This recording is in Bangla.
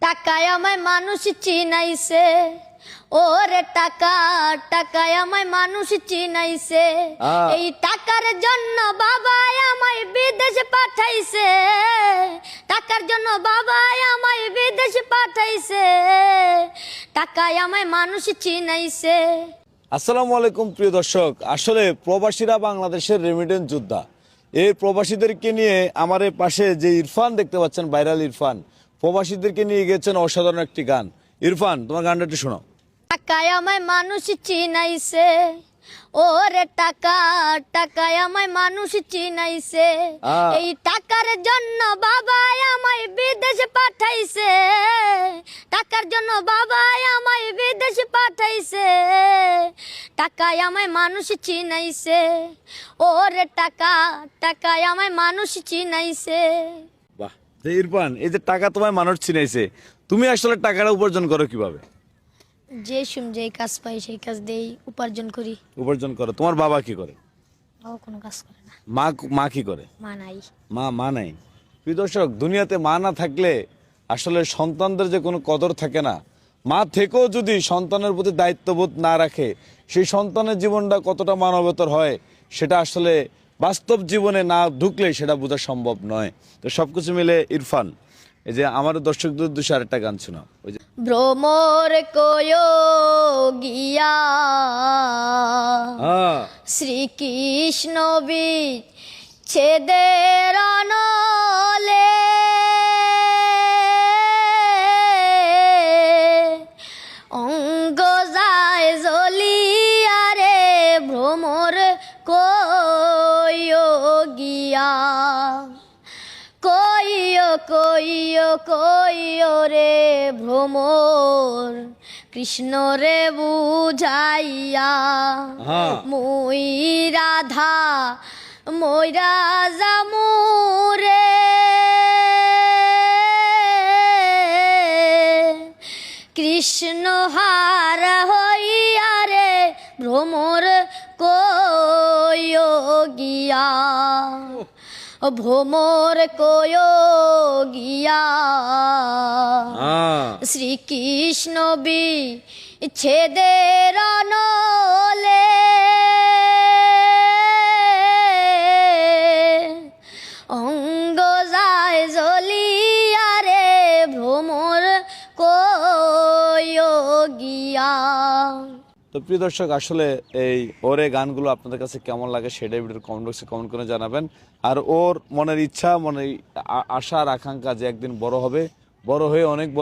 টাকায় আমায় মানুষ চিনাইছে, ওরে টাকা টাকায় আমায় মানুষ চিনাইছে। এই টাকার জন্য বাবা আমায় বিদেশে পাঠাইছে, টাকার জন্য বাবা আমায় বিদেশে পাঠাইছে, টাকায় আমায় মানুষ চিনাইছে। আসসালামু আলাইকুম প্রিয় দর্শক, আসলে প্রবাসীরা বাংলাদেশের রেমিটেন্স যোদ্ধা। এই প্রবাসীদেরকে নিয়ে আমার এই পাশে যে ইরফান দেখতে পাচ্ছেন, ভাইরাল ইরফান, প্রবাসীদেরকে নিয়ে গেছেন অসাধারণ একটি গান। ইরফান, তোমার গানটা একটু শোনাও। টাকায় আমায় মানুষ চিনাইছে, ওরে টাকা টাকায় আমায় মানুষ চিনাইছে। এই টাকার জন্য বাবা আমায় বিদেশে পাঠাইছে, টাকার জন্য বাবা আমায় বিদেশে পাঠাইছে, টাকায় আমায় মানুষ চিনাইছে, ওরে টাকা টাকায় আমায় মানুষ চিনাইছে। বাহ, যে ইরফান, এই যে টাকা তোমায় মানুষ চিনাইছে, তুমি আসলে টাকাটা উপার্জন করো কিভাবে? যেই কাজ পাই সেই কাজ দিয়েই উপার্জন করি। উপার্জন করো। তোমার বাবা কি করে? বাবা কোনো কাজ করে না। মা কি করে? মা নাই। মা নাই। প্রিয় দর্শক, দুনিয়াতে মা না থাকলে আসলে সন্তানদের যে কোনো কদর থাকে না। মা থেকেও যদি সন্তানের প্রতি দায়িত্ববোধ না রাখে, সেই সন্তানের জীবনটা কতটা মানবতর হয় সেটা আসলে বাস্তব জীবনে না ঢুকলে সেটা বোঝা সম্ভব নয়। তো সবকিছু মিলে ইরফান, এই যে আমার দর্শকদের উদ্দেশ্যে আরেকটা গান শোনাও। ওই যে ভ্রমর কয় গিয়া শ্রীকৃষ্ণ বিচ্ছেদের অনলে, অঙ্গ যায় জ্বলিয়া রে ভ্রমর কয় গিয়া, কইও রে ভ্রমর কৃষ্ণ রে বুঝাইয়া, মই রাধা মইরা যামু রে, কৃষ্ণ হার হইয়া রে ভ্রমর কইও গিয়া, ভ্রমর কয় গিয়া শ্রীকৃষ্ণ বিচ্ছেদের অনলে, অঙ্গ যায় জ্বলিয়া রে ভ্রমর কয় গিয়া। তো প্রিয় দর্শক, আসলে এই ওর এই গানগুলো আপনাদের কাছে কেমন লাগে সেটাই ভিডিওর কমেন্ট বক্সে কমেন্ট করে জানাবেন। আর ওর মনের ইচ্ছা, মনের আশা আর আকাঙ্ক্ষা যে একদিন বড় হবে, বড় হয়ে অনেক